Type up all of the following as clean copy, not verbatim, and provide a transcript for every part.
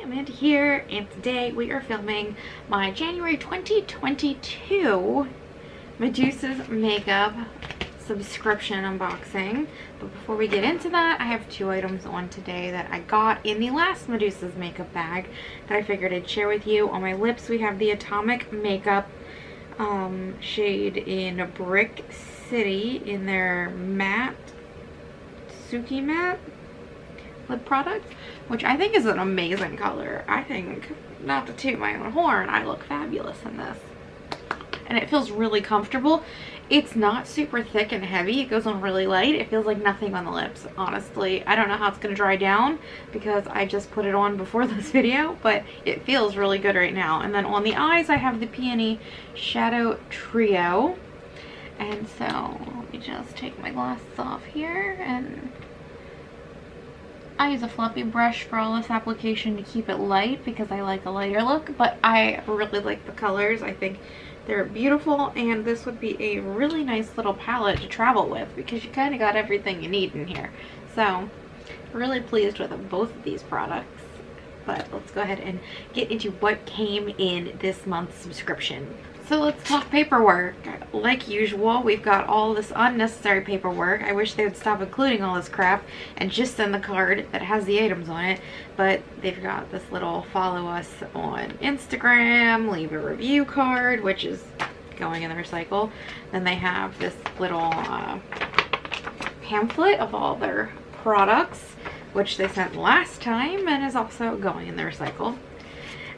Amanda here, and today we are filming my January 2022 Medusa's makeup subscription unboxing. But before we get into that, I have two items on today that I got in the last Medusa's makeup bag that I figured I'd share with you. On my lips, we have the Atomic Makeup shade in Brick City in their matte, Suki Matte lip product, which I think is an amazing color. I think, not to toot my own horn, I look fabulous in this. And it feels really comfortable. It's not super thick and heavy. It goes on really light. It feels like nothing on the lips, honestly. I don't know how it's going to dry down because I just put it on before this video, but it feels really good right now. And then on the eyes, I have the Peony Shadow Trio. And so, let me just take my glasses off here, and I use a fluffy brush for all this application to keep it light because I like a lighter look, but I really like the colors. I think they're beautiful, and this would be a really nice little palette to travel with because you kind of got everything you need in here. So, really pleased with both of these products. But let's go ahead and get into what came in this month's subscription. So let's talk paperwork. Like usual, we've got all this unnecessary paperwork. I wish they would stop including all this crap and just send the card that has the items on it. But they've got this little follow us on Instagram, leave a review card, which is going in the recycle. Then they have this little pamphlet of all their products, which they sent last time and is also going in the recycle.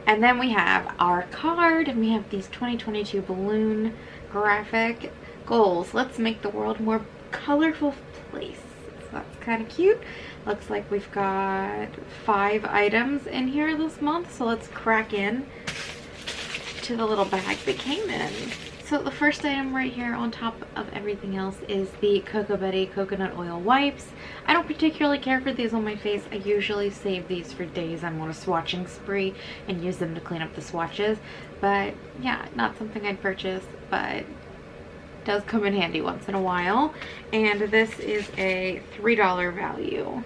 And then we have our card, and we have these 2022 balloon graphic goals. Let's make the world a more colorful place. So that's kind of cute. Looks like we've got 5 items in here this month, so let's crack in to the little bag that came in. So the first item right here on top of everything else is the Cocoa Betty Coconut Oil Wipes. I don't particularly care for these on my face. I usually save these for days I'm on a swatching spree and use them to clean up the swatches. But yeah, not something I'd purchase, but does come in handy once in a while. And this is a $3 value.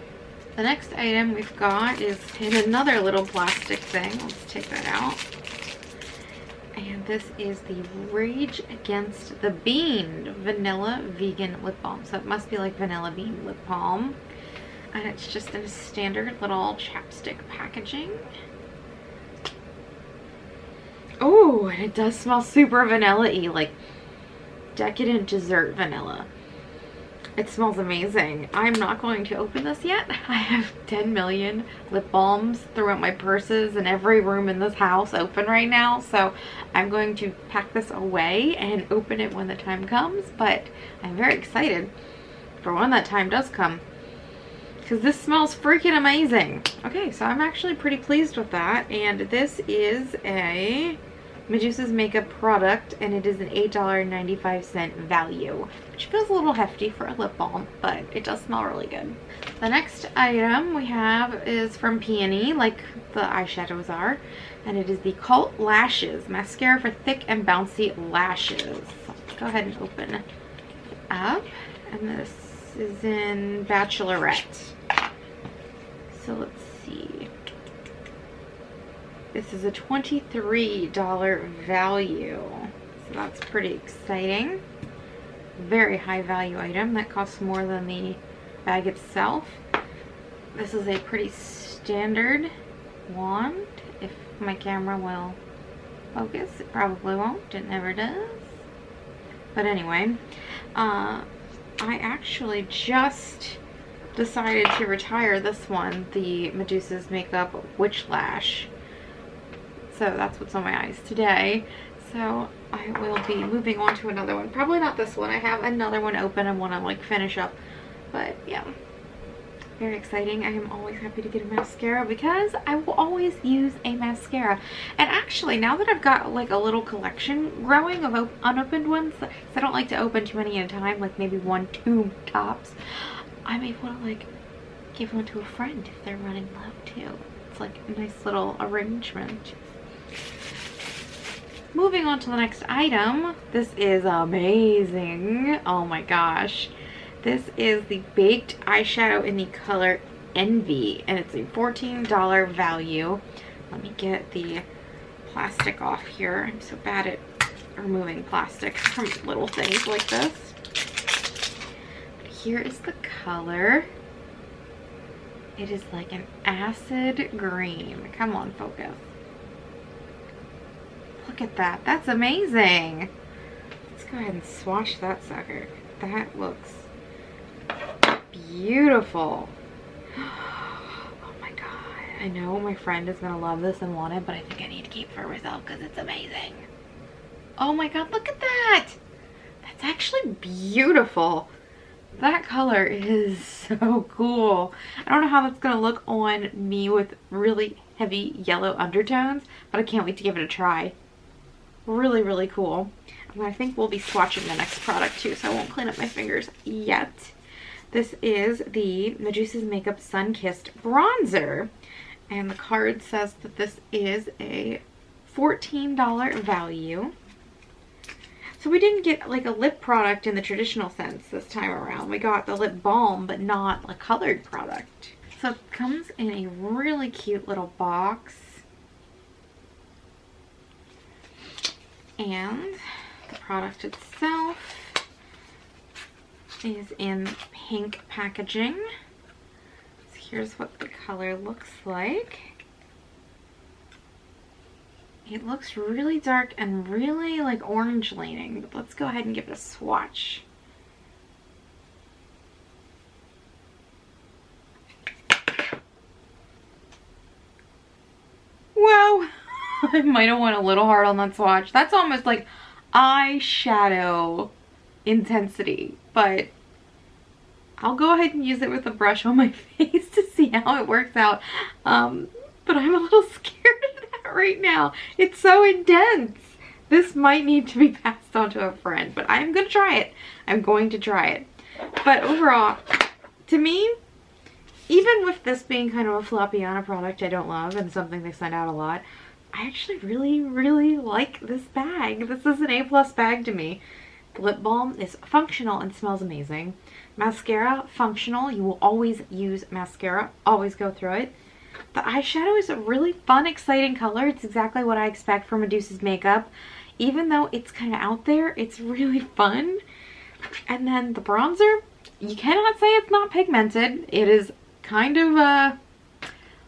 The next item we've got is in another little plastic thing. Let's take that out. And this is the Rage Against the Bean Vanilla Vegan Lip Balm. So it must be like vanilla bean lip balm. And it's just in a standard little chapstick packaging. Oh, and it does smell super vanilla-y, like decadent dessert vanilla. It smells amazing. I'm not going to open this yet. I have 10 million lip balms throughout my purses and every room in this house open right now. So I'm going to pack this away and open it when the time comes. But I'm very excited for when that time does come, because this smells freaking amazing. Okay, so I'm actually pretty pleased with that. And this is a Medusa's makeup product, and it is an $8.95 value, which feels a little hefty for a lip balm, but it does smell really good. The next item we have is from Peony, like the eyeshadows are, and it is the Cult Lashes Mascara for thick and bouncy lashes. Let's go ahead and open it up, and this is in Bachelorette. So let's see. This is a $23 value, so that's pretty exciting. Very high value item that costs more than the bag itself. This is a pretty standard wand. If my camera will focus, it probably won't. It never does. But anyway, I actually just decided to retire this one, the Medusa's Makeup Witch Lash. So that's what's on my eyes today. So I will be moving on to another one. Probably not this one. I have another one open and want to like finish up. But yeah, very exciting. I am always happy to get a mascara because I will always use a mascara. And actually, now that I've got like a little collection growing of unopened ones, because I don't like to open too many at a time, like maybe 1, 2 tops, I'm able to like give one to a friend if they're running low too. It's like a nice little arrangement. Moving on to the next item. This is amazing. Oh my gosh. This is the Baked Eyeshadow in the color Envy, and it's a $14 value. Let me get the plastic off here. I'm so bad at removing plastic from little things like this. But here is the color. It is like an acid green. Come on, focus. Look at that. That's amazing. Let's go ahead and swatch that sucker. That looks beautiful. Oh my god. I know my friend is going to love this and want it, but I think I need to keep it for myself because it's amazing. Oh my god, look at that. That's actually beautiful. That color is so cool. I don't know how that's going to look on me with really heavy yellow undertones, but I can't wait to give it a try. Really, really cool. And I think we'll be swatching the next product too, so I won't clean up my fingers yet. This is the Medusa's Makeup Sun-Kissed Bronzer. And the card says that this is a $14 value. So we didn't get like a lip product in the traditional sense this time around. We got the lip balm, but not a colored product. So it comes in a really cute little box. And the product itself is in pink packaging. So here's what the color looks like. It looks really dark and really like orange leaning, but let's go ahead and give it a swatch. Whoa! I might have went a little hard on that swatch. That's almost like eyeshadow intensity, but I'll go ahead and use it with a brush on my face to see how it works out. But I'm a little scared of that right now. It's so intense. This might need to be passed on to a friend, but I'm going to try it. I'm going to try it. But overall, to me, even with this being kind of a Floppiana product I don't love and something they send out a lot, I actually really, really like this bag. This is an A+ bag to me. The lip balm is functional and smells amazing. Mascara, functional. You will always use mascara. Always go through it. The eyeshadow is a really fun, exciting color. It's exactly what I expect from Medusa's makeup. Even though it's kind of out there, it's really fun. And then the bronzer, you cannot say it's not pigmented. It is kind of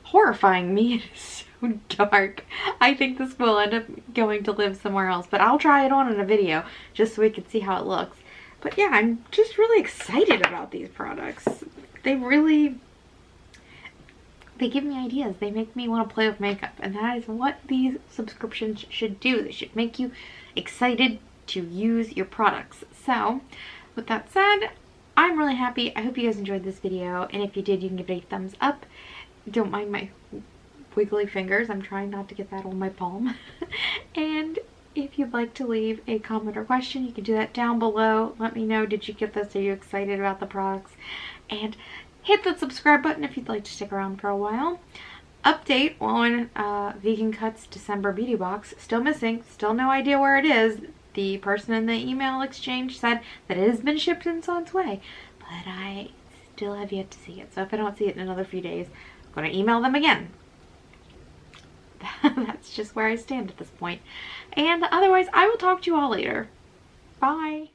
horrifying me. It is so dark. I think this will end up going to live somewhere else, but I'll try it on in a video just so we can see how it looks. But yeah, I'm just really excited about these products. They give me ideas. They make me want to play with makeup, and that is what these subscriptions should do. They should make you excited to use your products. So with that said, I'm really happy. I hope you guys enjoyed this video, and if you did, you can give it a thumbs up. Don't mind my wiggly fingers. I'm trying not to get that on my palm. And if you'd like to leave a comment or question, you can do that down below. Let me know, did you get this? Are you excited about the products? And hit the subscribe button if you'd like to stick around for a while. Update on Vegan Cuts December beauty box. Still missing. Still no idea where it is. The person in the email exchange said that it has been shipped and it's on its way. But I still have yet to see it. So if I don't see it in another few days, I'm going to email them again. That's just where I stand at this point. And otherwise, I will talk to you all later. Bye.